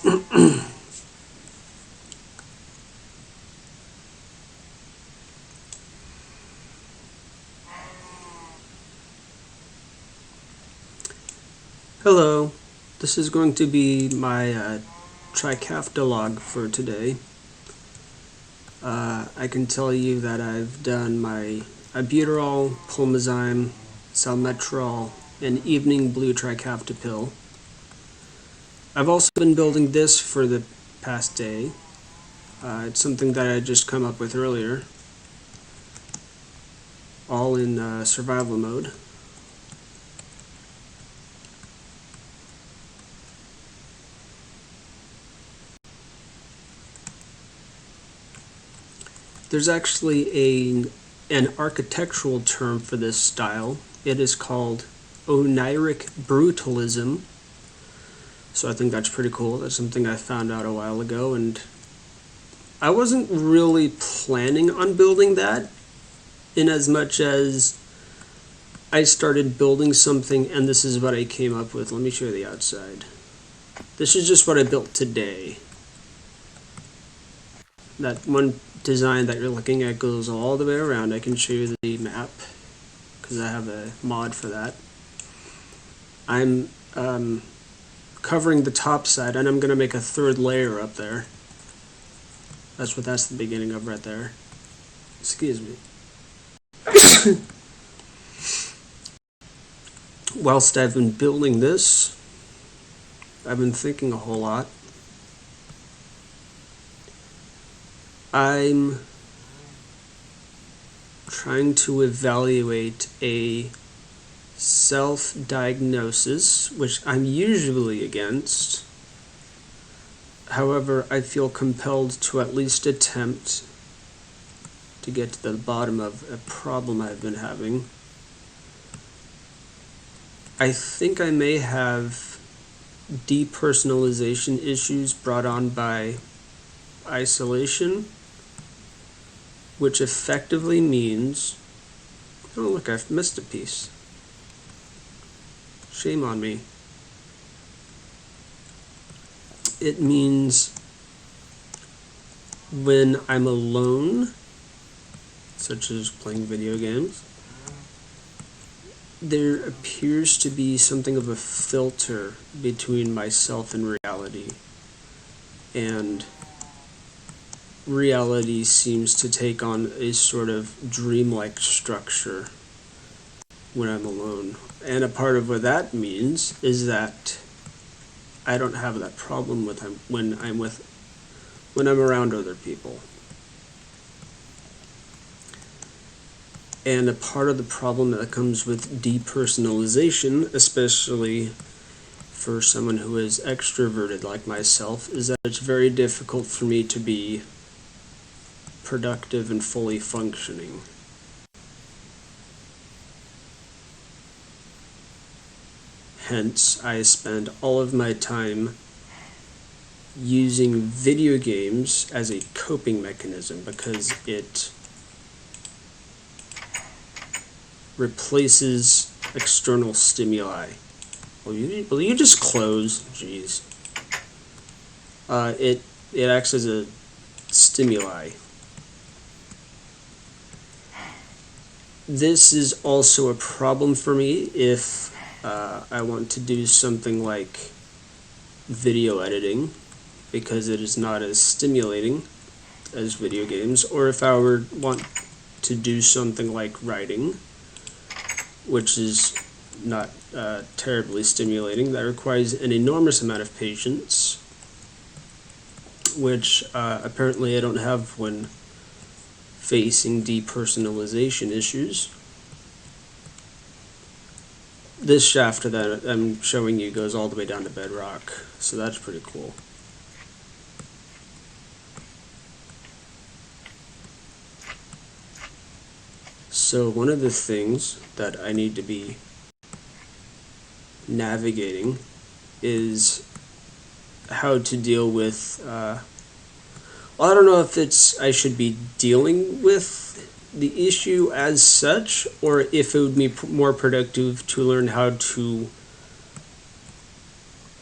Hello, this is going to be my tricaphtalog for today. I can tell you that I've done my albuterol, pulmozyme, salmeterol, and evening blue tricapta pill. I've also been building this for the past day. It's something that I just come up with earlier, all in survival mode. There's actually an architectural term for this style. It is called oniric brutalism. So I think that's pretty cool. That's something I found out a while ago, and I wasn't really planning on building that, in as much as I started building something and this is what I came up with. Let me show you the outside. This is just what I built today. That one design that you're looking at goes all the way around. I can show you the map because I have a mod for that. I'm covering the top side, and I'm going to make a third layer up there. That's the beginning of right there. Excuse me. Whilst I've been building this, I've been thinking a whole lot. I'm trying to evaluate a self-diagnosis, which I'm usually against. However, I feel compelled to at least attempt to get to the bottom of a problem I've been having. I think I may have depersonalization issues brought on by isolation, which effectively means, oh look, I've missed a piece. Shame on me. It means when I'm alone, such as playing video games, there appears to be something of a filter between myself and reality, and reality seems to take on a sort of dreamlike structure when I'm alone. And a part of what that means is that I don't have that problem with when I'm around other people. And a part of the problem that comes with depersonalization, especially for someone who is extroverted like myself, is that it's very difficult for me to be productive and fully functioning. Hence, I spend all of my time using video games as a coping mechanism because it replaces external stimuli. Will you just close? Jeez. It acts as a stimuli. This is also a problem for me if I want to do something like video editing, because it is not as stimulating as video games, or if I want to do something like writing, which is not terribly stimulating. That requires an enormous amount of patience, which apparently I don't have when facing depersonalization issues. This shaft that I'm showing you goes all the way down to bedrock, so that's pretty cool. So one of the things that I need to be navigating is how to deal with, well, I don't know if I should be dealing with the issue as such, or if it would be more productive to learn how to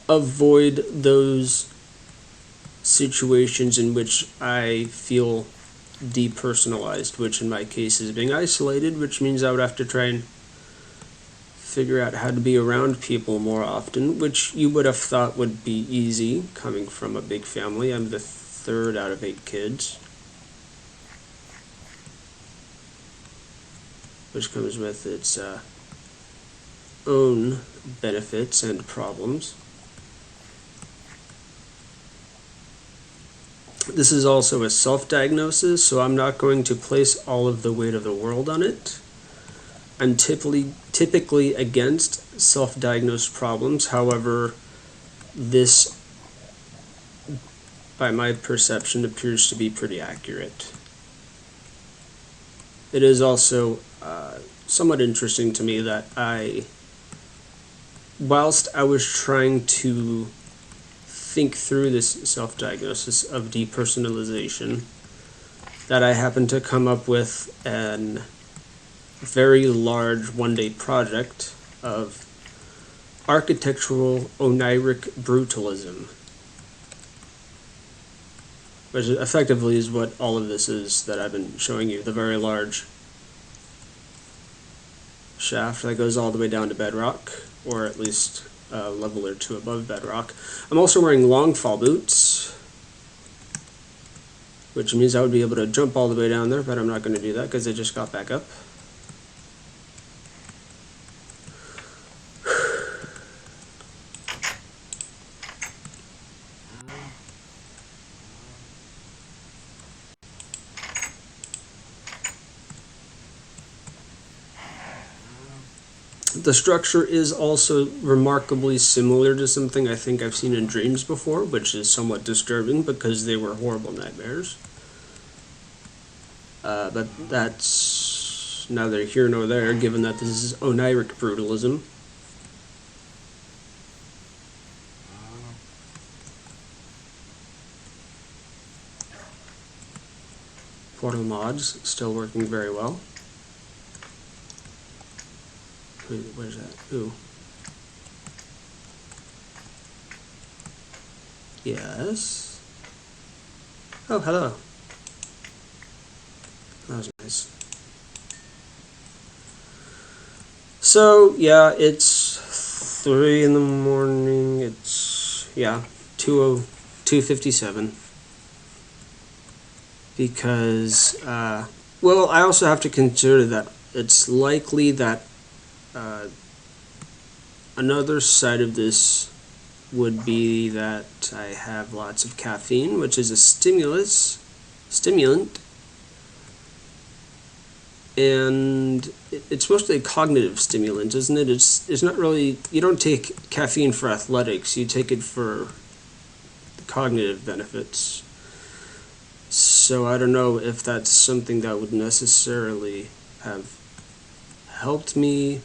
avoid those situations in which I feel depersonalized, which in my case is being isolated, which means I would have to try and figure out how to be around people more often, which you would have thought would be easy coming from a big family. I'm the third out of 8 kids, which comes with its own benefits and problems. This is also a self-diagnosis, so I'm not going to place all of the weight of the world on it. I'm typically against self-diagnosed problems. However, this, by my perception, appears to be pretty accurate. It is also somewhat interesting to me that whilst I was trying to think through this self-diagnosis of depersonalization, that I happened to come up with an very large one-day project of architectural oniric brutalism, which effectively is what all of this is that I've been showing you, the very large shaft that goes all the way down to bedrock, or at least a level or two above bedrock. I'm also wearing long fall boots, which means I would be able to jump all the way down there, but I'm not going to do that because I just got back up. The structure is also remarkably similar to something I think I've seen in dreams before, which is somewhat disturbing because they were horrible nightmares. But that's neither here nor there, given that this is oniric brutalism. Portal mods still working very well. Where's that? Ooh. Yes. Oh, hello. That was nice. So, yeah, it's 3 in the morning. It's, yeah, 2:57. Because, well, I also have to consider that it's likely that another side of this would be that I have lots of caffeine, which is a stimulant, and it's mostly a cognitive stimulant, isn't it? It's not really, you don't take caffeine for athletics, you take it for cognitive benefits. So I don't know if that's something that would necessarily have helped me,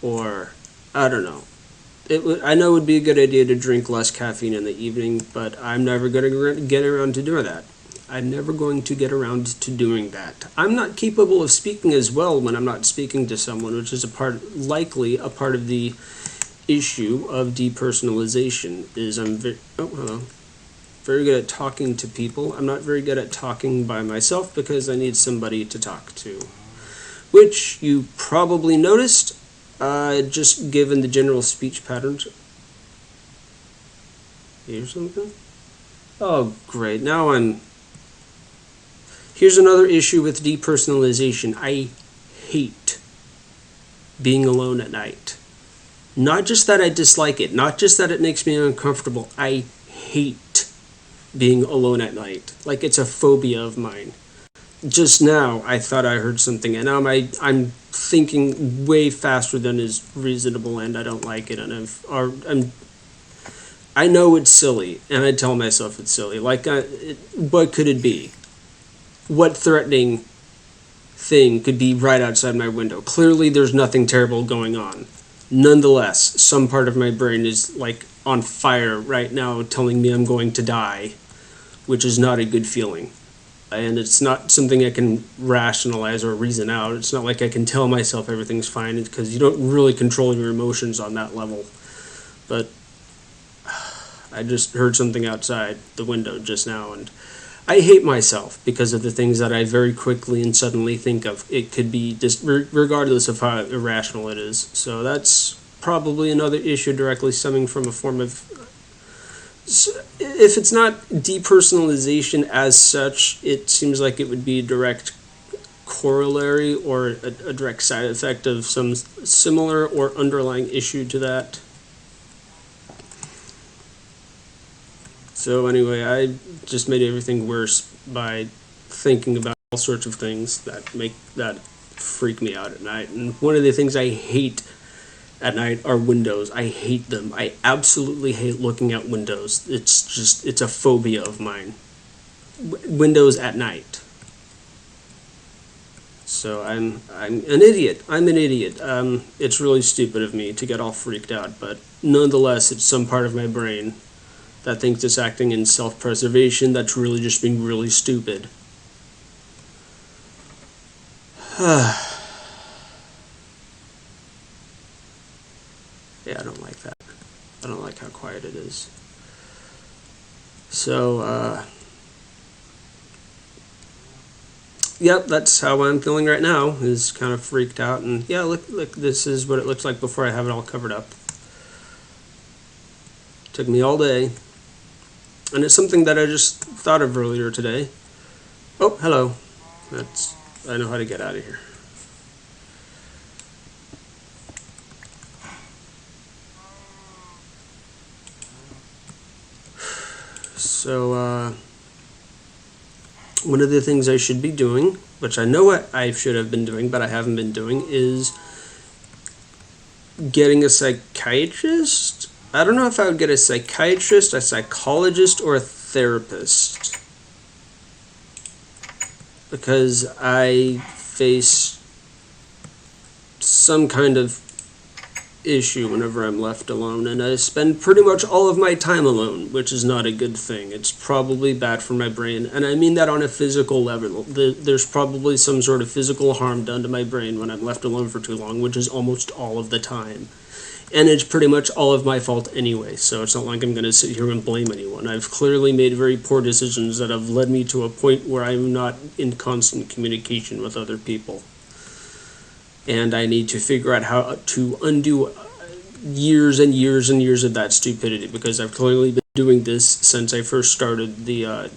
or I don't know. I know it would be a good idea to drink less caffeine in the evening, but I'm never going to get around to doing that. I'm never going to get around to doing that. I'm not capable of speaking as well when I'm not speaking to someone, which is likely a part of the issue of depersonalization. Is I'm very good at talking to people. I'm not very good at talking by myself because I need somebody to talk to, which you probably noticed. Just given the general speech patterns. Here's something? Oh, great. Now here's another issue with depersonalization. I hate being alone at night. Not just that I dislike it, not just that it makes me uncomfortable. I hate being alone at night. Like it's a phobia of mine. Just now, I thought I heard something, and now I'm thinking way faster than is reasonable, and I don't like it, and I know it's silly, and I tell myself it's silly. Like, what could it be? What threatening thing could be right outside my window? Clearly, there's nothing terrible going on. Nonetheless, some part of my brain is, like, on fire right now, telling me I'm going to die, which is not a good feeling. And it's not something I can rationalize or reason out. It's not like I can tell myself everything's fine, because you don't really control your emotions on that level. But I just heard something outside the window just now, and I hate myself because of the things that I very quickly and suddenly think of. It could be just regardless of how irrational it is. So that's probably another issue directly stemming from a form of, if it's not depersonalization as such, it seems like it would be a direct corollary or a direct side effect of some similar or underlying issue to that. So anyway, I just made everything worse by thinking about all sorts of things that freak me out at night. And one of the things I hate at night are windows. I hate them. I absolutely hate looking at windows. It's a phobia of mine. Windows at night. So I'm an idiot. I'm an idiot. It's really stupid of me to get all freaked out, but nonetheless, it's some part of my brain that thinks it's acting in self-preservation that's really just being really stupid. Yeah, I don't like that. I don't like how quiet it is. So, yep, that's how I'm feeling right now, is kind of freaked out. And yeah, look, this is what it looks like before I have it all covered up. Took me all day. And it's something that I just thought of earlier today. Oh, hello. I know how to get out of here. So, one of the things I should be doing, which I know what I should have been doing, but I haven't been doing, is getting a psychiatrist. I don't know if I would get a psychiatrist, a psychologist, or a therapist, because I face some kind of issue whenever I'm left alone, and I spend pretty much all of my time alone, which is not a good thing. It's probably bad for my brain, and I mean that on a physical level. There's probably some sort of physical harm done to my brain when I'm left alone for too long, which is almost all of the time. And it's pretty much all of my fault anyway, so it's not like I'm going to sit here and blame anyone. I've clearly made very poor decisions that have led me to a point where I'm not in constant communication with other people. And I need to figure out how to undo years and years and years of that stupidity, because I've clearly been doing this since I first started the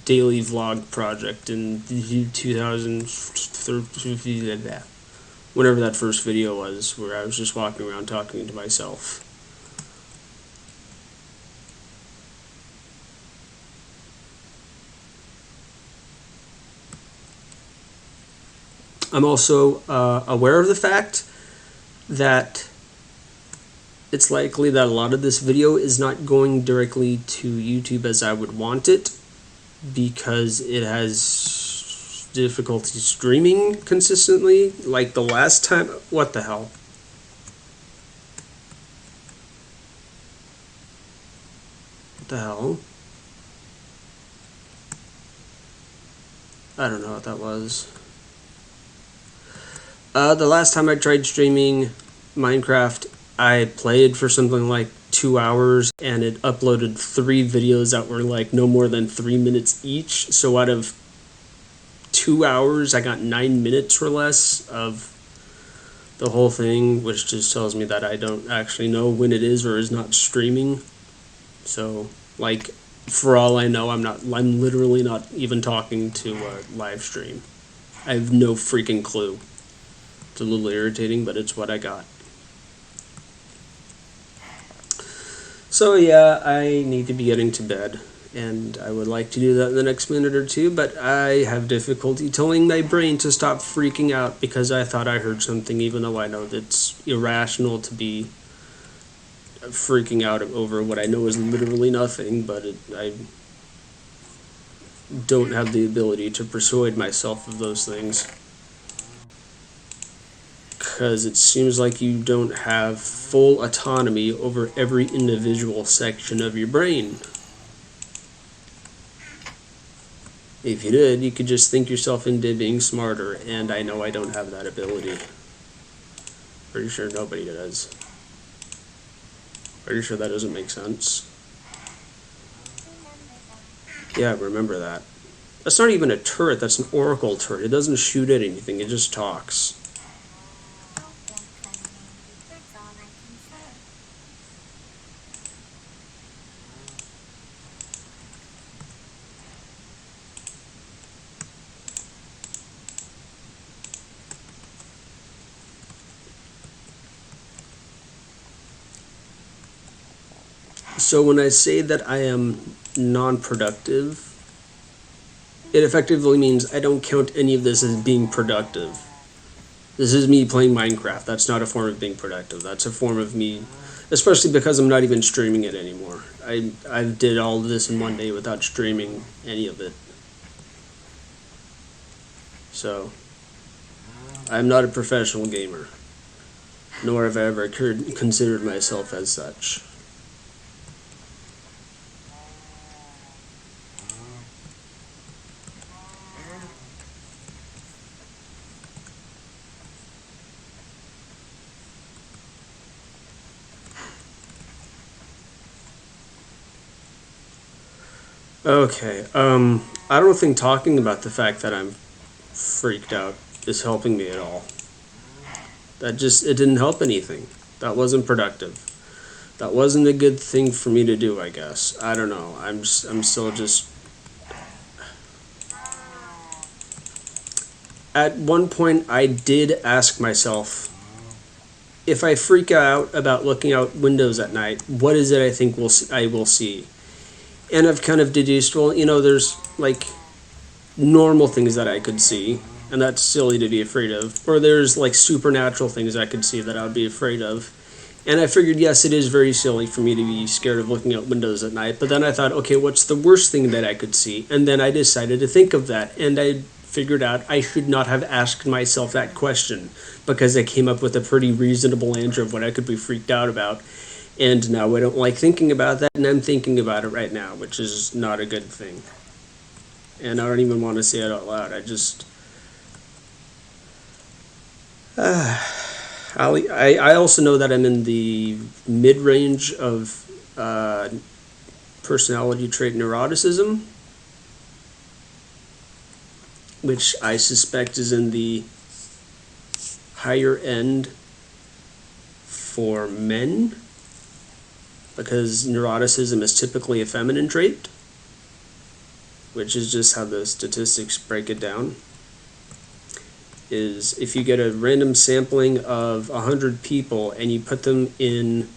daily vlog project in 2013, whenever that first video was, where I was just walking around talking to myself. I'm also aware of the fact that it's likely that a lot of this video is not going directly to YouTube as I would want it, because it has difficulty streaming consistently. Like the last time, what the hell? What the hell? I don't know what that was. The last time I tried streaming Minecraft, I played for something like 2 hours, and it uploaded 3 videos that were like no more than 3 minutes each. So out of 2 hours, I got 9 minutes or less of the whole thing, which just tells me that I don't actually know when it is or is not streaming. So, like, for all I know, I'm literally not even talking to a live stream. I have no freaking clue. It's a little irritating, but it's what I got. So yeah, I need to be getting to bed, and I would like to do that in the next minute or two, but I have difficulty telling my brain to stop freaking out because I thought I heard something, even though I know that's irrational to be freaking out over what I know is literally nothing, but I don't have the ability to persuade myself of those things. Because it seems like you don't have full autonomy over every individual section of your brain. If you did, you could just think yourself into being smarter, and I know I don't have that ability. Pretty sure nobody does. Pretty sure that doesn't make sense. Yeah, remember that. That's not even a turret, that's an oracle turret. It doesn't shoot at anything, it just talks. So when I say that I am non-productive, it effectively means I don't count any of this as being productive. This is me playing Minecraft. That's not a form of being productive. That's a form of me, especially because I'm not even streaming it anymore. I did all of this in one day without streaming any of it. So, I'm not a professional gamer, nor have I ever considered myself as such. Okay, I don't think talking about the fact that I'm freaked out is helping me at all. It didn't help anything. That wasn't productive. That wasn't a good thing for me to do, I guess. I don't know. I'm still just. At one point, I did ask myself, if I freak out about looking out windows at night, what is it I think I will see? And I've kind of deduced, well, there's like normal things that I could see, and that's silly to be afraid of. Or there's like supernatural things I could see that I would be afraid of. And I figured, yes, it is very silly for me to be scared of looking out windows at night. But then I thought, okay, what's the worst thing that I could see? And then I decided to think of that. And I figured out I should not have asked myself that question, because I came up with a pretty reasonable answer of what I could be freaked out about. And now I don't like thinking about that, and I'm thinking about it right now, which is not a good thing. And I don't even want to say it out loud. I also know that I'm in the mid-range of personality trait neuroticism, which I suspect is in the higher end for men, because neuroticism is typically a feminine trait, which is just how the statistics break it down. Is if you get a random sampling of 100 people and you put them in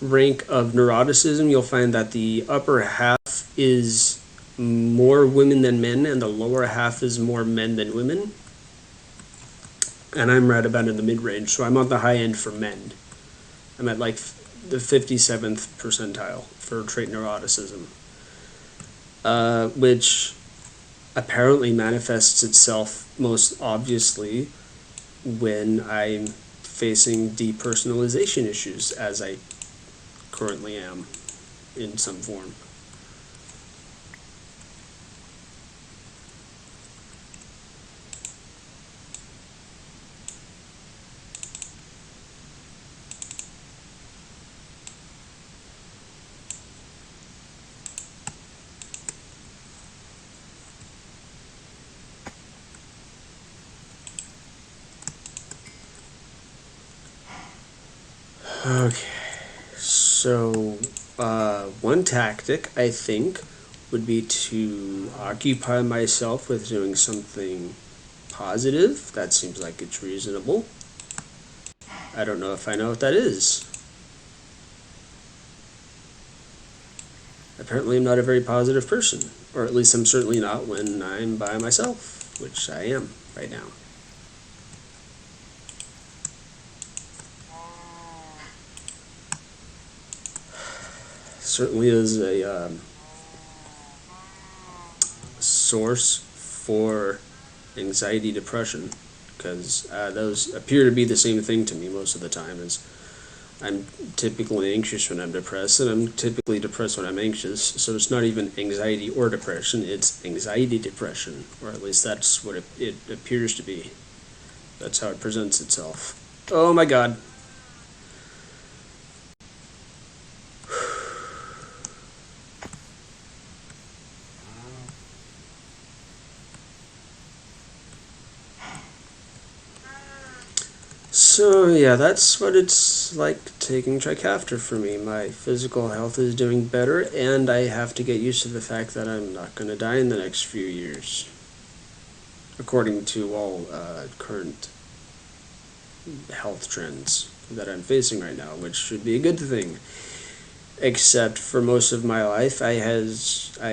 rank of neuroticism, you'll find that the upper half is more women than men and the lower half is more men than women. And I'm right about in the mid-range, so I'm on the high end for men. I'm at like the 57th percentile for trait neuroticism, which apparently manifests itself most obviously when I'm facing depersonalization issues, as I currently am in some form. Okay, so one tactic I think would be to occupy myself with doing something positive. That seems like it's reasonable. I don't know if I know what that is. Apparently I'm not a very positive person, or at least I'm certainly not when I'm by myself, which I am right now. Certainly is a source for anxiety, depression, because those appear to be the same thing to me most of the time. Is I'm typically anxious when I'm depressed, and I'm typically depressed when I'm anxious. So it's not even anxiety or depression, it's anxiety depression, or at least that's what it appears to be. That's how it presents itself. Oh my god. So yeah, that's what it's like taking Trikafta for me. My physical health is doing better, and I have to get used to the fact that I'm not going to die in the next few years, according to all current health trends that I'm facing right now, which should be a good thing. Except for most of my life, I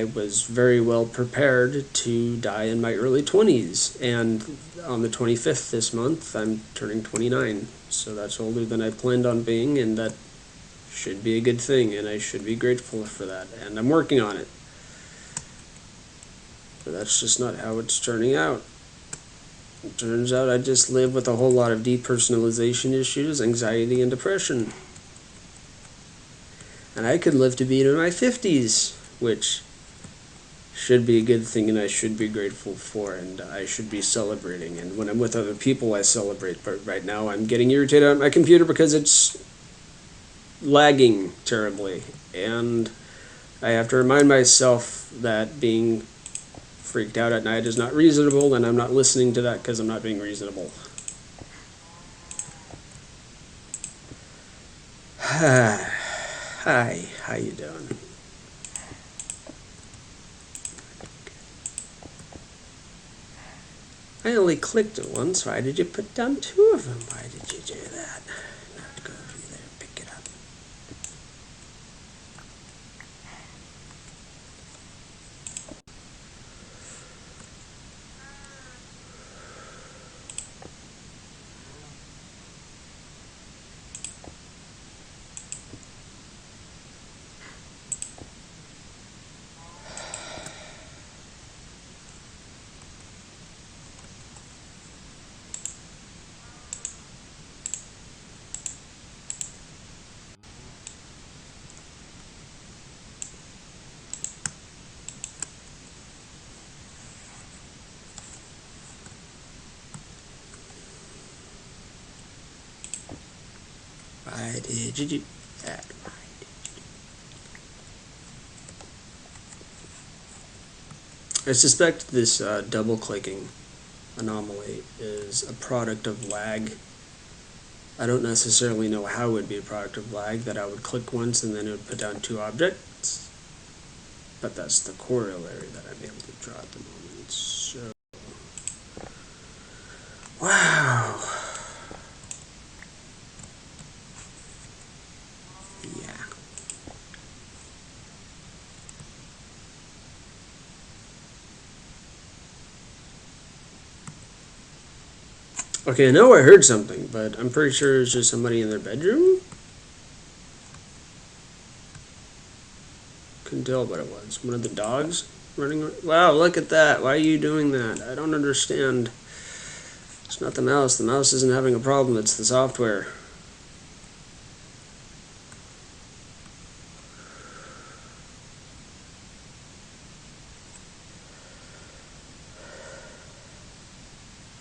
was very well prepared to die in my early 20s, and on the 25th this month, I'm turning 29. So that's older than I planned on being, and that should be a good thing, and I should be grateful for that, and I'm working on it. But that's just not how it's turning out. It turns out I just live with a whole lot of depersonalization issues, anxiety, and depression. And I could live to be in my 50s, which should be a good thing, and I should be grateful for, and I should be celebrating. And when I'm with other people, I celebrate. But right now, I'm getting irritated at my computer because it's lagging terribly. And I have to remind myself that being freaked out at night is not reasonable, and I'm not listening to that because I'm not being reasonable. Hi, how you doing? I only clicked it once. Why did you put down two of them? Why did you do that? Not go over there, pick it up. Why did you do that? I suspect this double-clicking anomaly is a product of lag. I don't necessarily know how it would be a product of lag, that I would click once and then it would put down two objects. But that's the corollary that I'm able to draw at the moment. So, wow. Yeah. Okay, I know I heard something, but I'm pretty sure it's just somebody in their bedroom. Couldn't tell what it was. One of the dogs running. Wow, look at that. Why are you doing that? I don't understand. It's not the mouse. The mouse isn't having a problem. It's the software.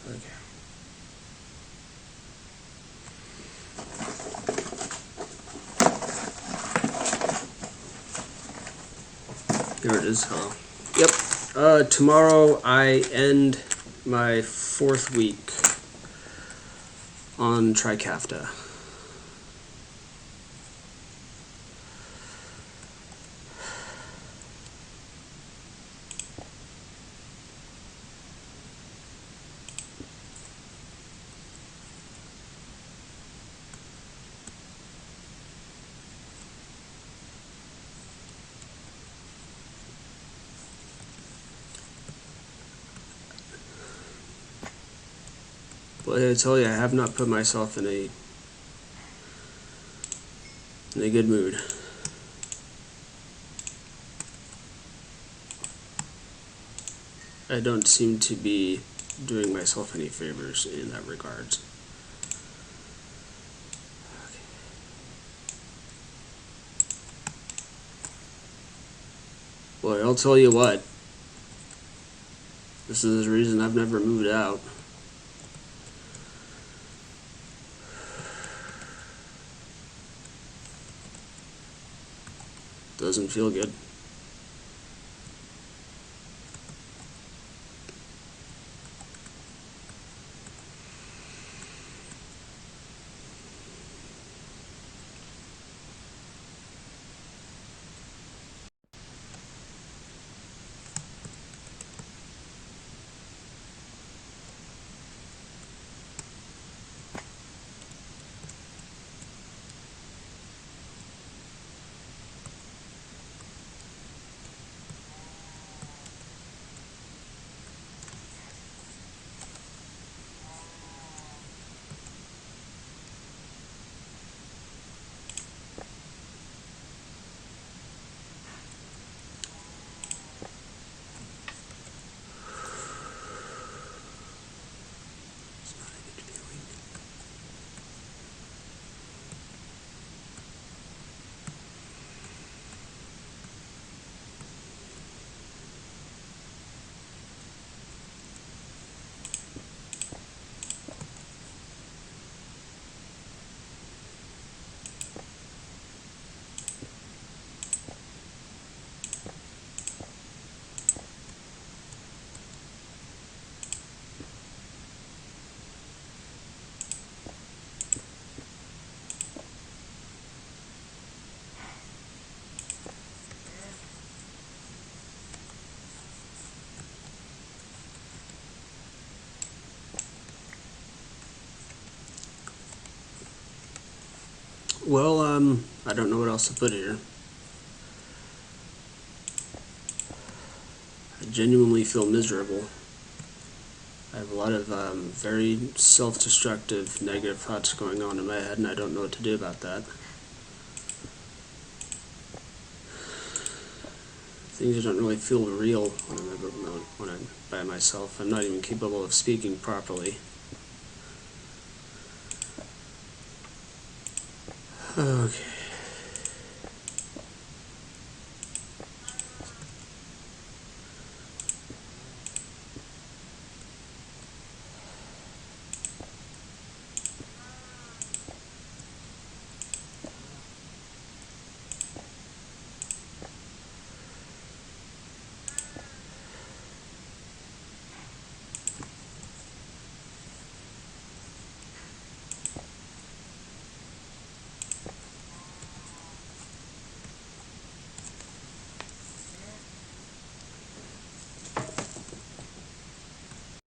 Okay. Here it is. Hello. Yep. Tomorrow I end my 4th week on Trikafta. But I tell you, I have not put myself in a good mood. I don't seem to be doing myself any favors in that regards. Well, I'll tell you what. This is the reason I've never moved out. Doesn't feel good. Well, I don't know what else to put here. I genuinely feel miserable. I have a lot of very self-destructive, negative thoughts going on in my head, and I don't know what to do about that. Things don't really feel real when I'm by myself. I'm not even capable of speaking properly. Okay.